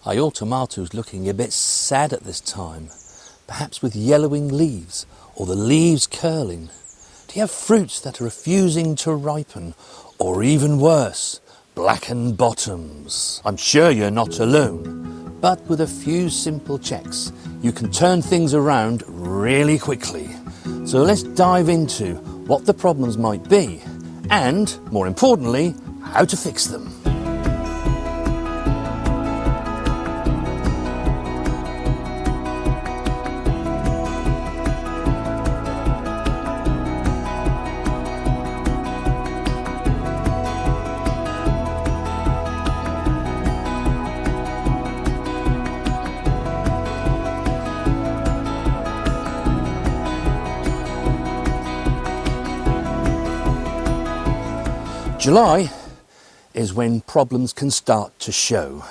Are your tomatoes looking a bit sad at this time? Perhaps with yellowing leaves, or the leaves curling? Do you have fruits that are refusing to ripen, or even worse, blackened bottoms? I'm sure you're not alone, but with a few simple checks, you can turn things around really quickly. So let's dive into what the problems might be, and more importantly, how to fix them. July is when problems can start to show,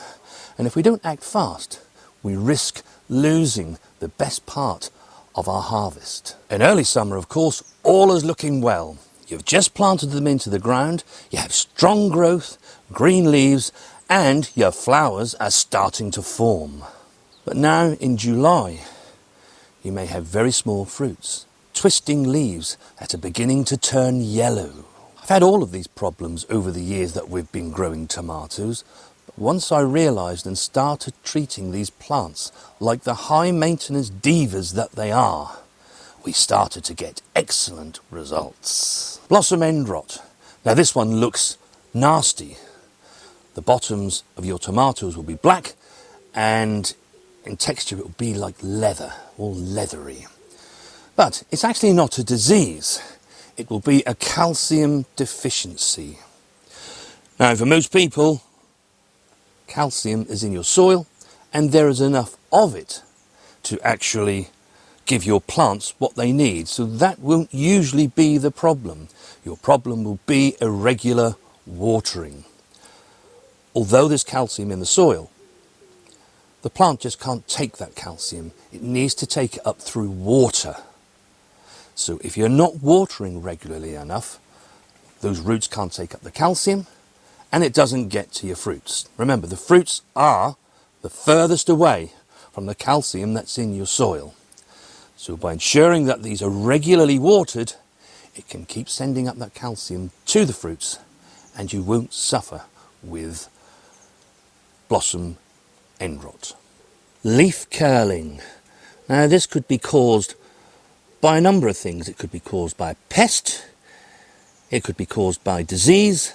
and if we don't act fast, we risk losing the best part of our harvest. In early summer, of course, all is looking well. You've just planted them into the ground, you have strong growth, green leaves, and your flowers are starting to form. But now in July, you may have very small fruits, twisting leaves that are beginning to turn yellow. I've had all of these problems over the years that we've been growing tomatoes, but once I realised and started treating these plants like the high maintenance divas that they are, we started to get excellent results. Blossom Endrot. Now this one looks nasty. The bottoms of your tomatoes will be black, and in texture it will be like leather, all leathery. But it's actually not a disease. It will be a calcium deficiency. Now for most people, calcium is in your soil and there is enough of it to actually give your plants what they need. So that won't usually be the problem. Your problem will be irregular watering. Although there's calcium in the soil, the plant just can't take that calcium. It needs to take it up through water. So if you're not watering regularly enough, those roots can't take up the calcium and it doesn't get to your fruits. Remember, the fruits are the furthest away from the calcium that's in your soil. So by ensuring that these are regularly watered, it can keep sending up that calcium to the fruits and you won't suffer with Blossom Endrot. Leaf curling. Now this could be caused by a number of things. It could be caused by a pest, it could be caused by disease,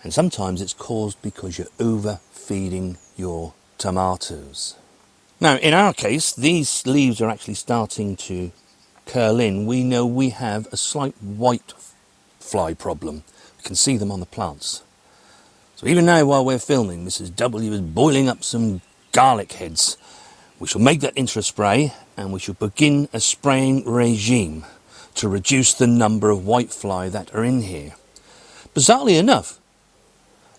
and sometimes it's caused because you're overfeeding your tomatoes. Now in our case, these leaves are actually starting to curl in. We know we have a slight white fly problem. We can see them on the plants. So even now while we're filming, Mrs. W is boiling up some garlic heads. We shall make that into a spray and we shall begin a spraying regime to reduce the number of whitefly that are in here. Bizarrely enough,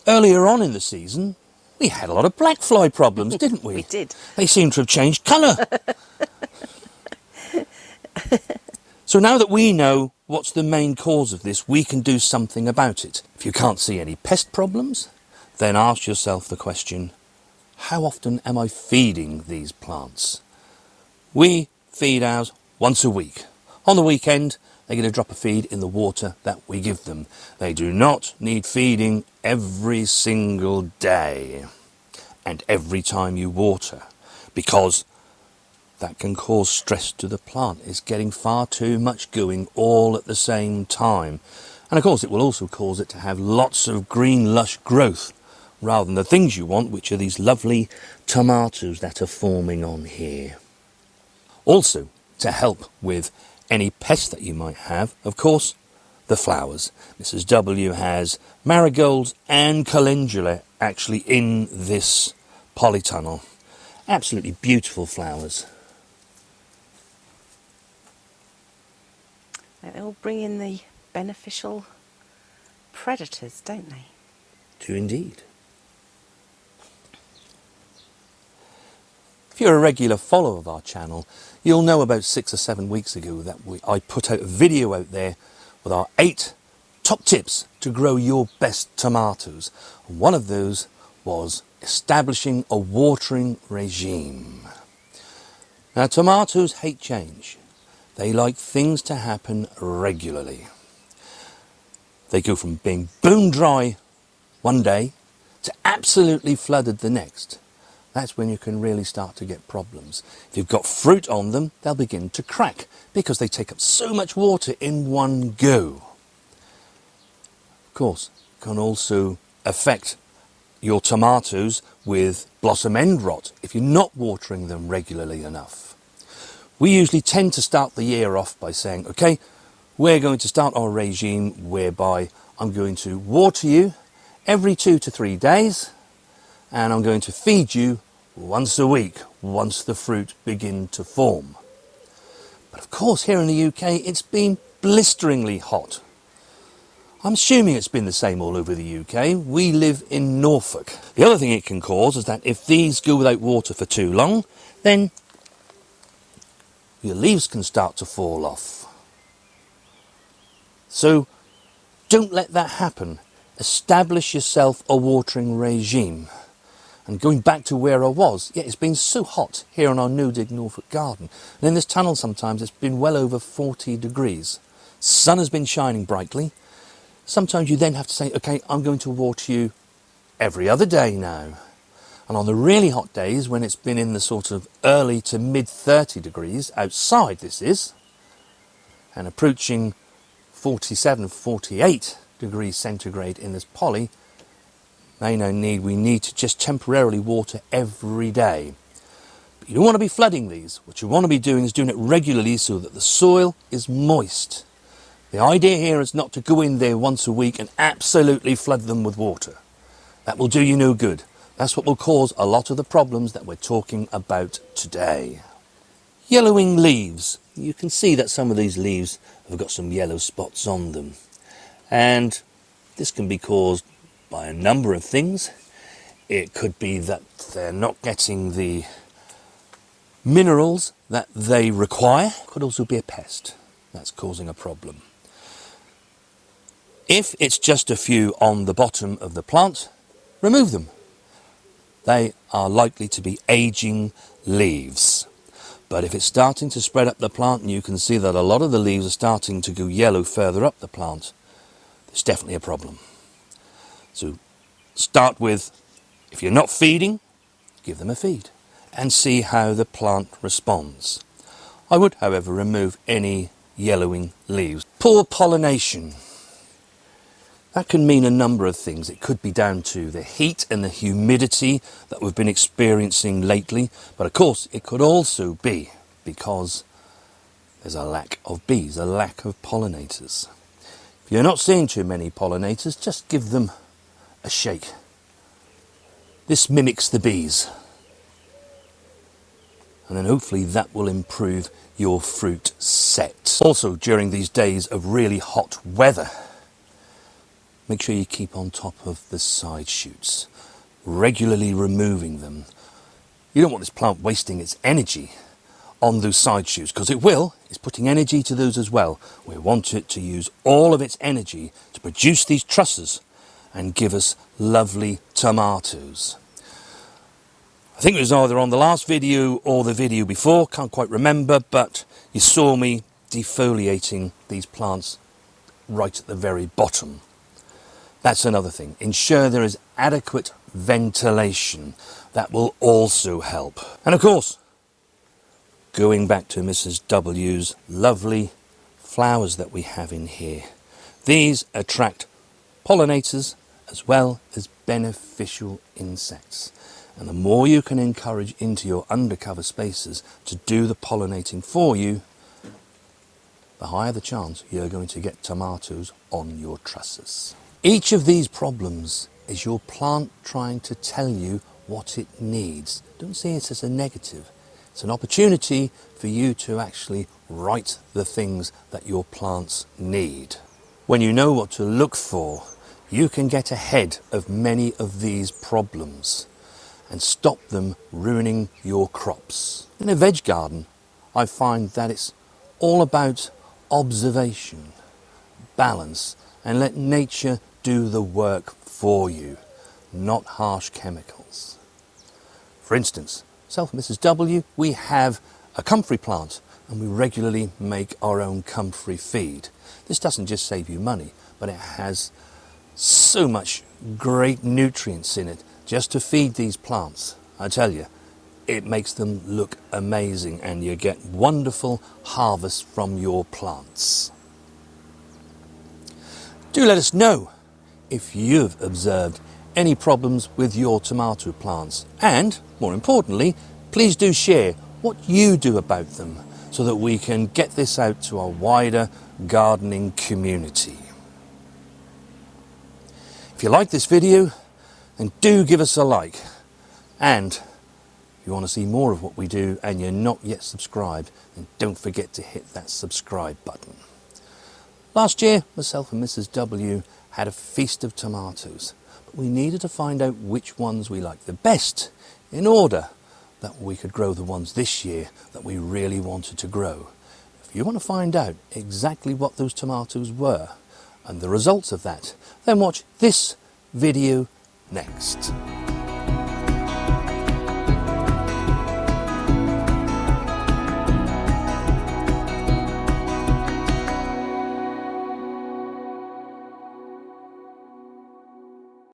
earlier on in the season, we had a lot of black fly problems, didn't we? We did. They seem to have changed colour. So now that we know what's the main cause of this, we can do something about it. If you can't see any pest problems, then ask yourself the question, how often am I feeding these plants? We feed ours once a week. On the weekend, they get a drop of feed in the water that we give them. They do not need feeding every single day and every time you water, because that can cause stress to the plant. It's getting far too much going all at the same time. And of course, it will also cause it to have lots of green, lush growth, rather than the things you want, which are these lovely tomatoes that are forming on here. Also, to help with any pests that you might have, of course, the flowers. Mrs. W has marigolds and calendula actually in this polytunnel. Absolutely beautiful flowers. They all bring in the beneficial predators, don't they? Do indeed. If you're a regular follower of our channel, you'll know about 6 or 7 weeks ago that I put out a video out there with our 8 top tips to grow your best tomatoes. And one of those was establishing a watering regime. Now, tomatoes hate change. They like things to happen regularly. They go from being bone dry one day to absolutely flooded the next. That's when you can really start to get problems. If you've got fruit on them, they'll begin to crack because they take up so much water in one go. Of course, it can also affect your tomatoes with blossom end rot if you're not watering them regularly enough. We usually tend to start the year off by saying, okay, we're going to start our regime whereby I'm going to water you every 2 to 3 days, and I'm going to feed you once a week once the fruit begin to form. But of course, here in the UK, it's been blisteringly hot. I'm assuming it's been the same all over the UK. We live in Norfolk. The other thing it can cause is that if these go without water for too long, then your leaves can start to fall off. So don't let that happen. Establish yourself a watering regime. And going back to where I was, yeah, it's been so hot here in our new dig Norfolk garden. And in this tunnel sometimes it's been well over 40 degrees. Sun has been shining brightly. Sometimes you then have to say, okay, I'm going to water you every other day now. And on the really hot days, when it's been in the sort of early to mid 30 degrees, outside this is, and approaching 47, 48 degrees centigrade in this poly, we need to just temporarily water every day. But you don't want to be flooding these. What you want to be doing is doing it regularly so that the soil is moist. The idea here is not to go in there once a week and absolutely flood them with water. That will do you no good. That's what will cause a lot of the problems that we're talking about today. Yellowing leaves. You can see that some of these leaves have got some yellow spots on them. And this can be caused by a number of things. It could be that they're not getting the minerals that they require. It could also be a pest that's causing a problem. If it's just a few on the bottom of the plant, remove them. They are likely to be aging leaves. But if it's starting to spread up the plant and you can see that a lot of the leaves are starting to go yellow further up the plant, there's definitely a problem. So start with, if you're not feeding, give them a feed and see how the plant responds. I would, however, remove any yellowing leaves. Poor pollination. That can mean a number of things. It could be down to the heat and the humidity that we've been experiencing lately. But of course, it could also be because there's a lack of bees, a lack of pollinators. If you're not seeing too many pollinators, just give them a shake. This mimics the bees. And then hopefully that will improve your fruit set. Also, during these days of really hot weather, make sure you keep on top of the side shoots, regularly removing them. You don't want this plant wasting its energy on those side shoots, because it will. It's putting energy to those as well. We want it to use all of its energy to produce these trusses and give us lovely tomatoes. I think it was either on the last video or the video before, can't quite remember, but you saw me defoliating these plants right at the very bottom. That's another thing. Ensure there is adequate ventilation. That will also help. And of course, going back to Mrs. W's lovely flowers that we have in here. These attract pollinators as well as beneficial insects. And the more you can encourage into your undercover spaces to do the pollinating for you, the higher the chance you're going to get tomatoes on your trusses. Each of these problems is your plant trying to tell you what it needs. Don't see it as a negative. It's an opportunity for you to actually write the things that your plants need. When you know what to look for, you can get ahead of many of these problems and stop them ruining your crops. In a veg garden, I find that it's all about observation, balance, and let nature do the work for you. not harsh chemicals. For instance, myself and Mrs. W, we have a comfrey plant and we regularly make our own comfrey feed. This doesn't just save you money, but it has so much great nutrients in it just to feed these plants. I tell you, it makes them look amazing and you get wonderful harvests from your plants. Do let us know if you've observed any problems with your tomato plants, and more importantly, please do share what you do about them so that we can get this out to a wider gardening community. If you like this video, then do give us a like, and if you want to see more of what we do and you're not yet subscribed, then don't forget to hit that subscribe button. Last year, myself and Mrs. W had a feast of tomatoes, but we needed to find out which ones we liked the best in order that we could grow the ones this year that we really wanted to grow. If you want to find out exactly what those tomatoes were and the results of that, then watch this video next.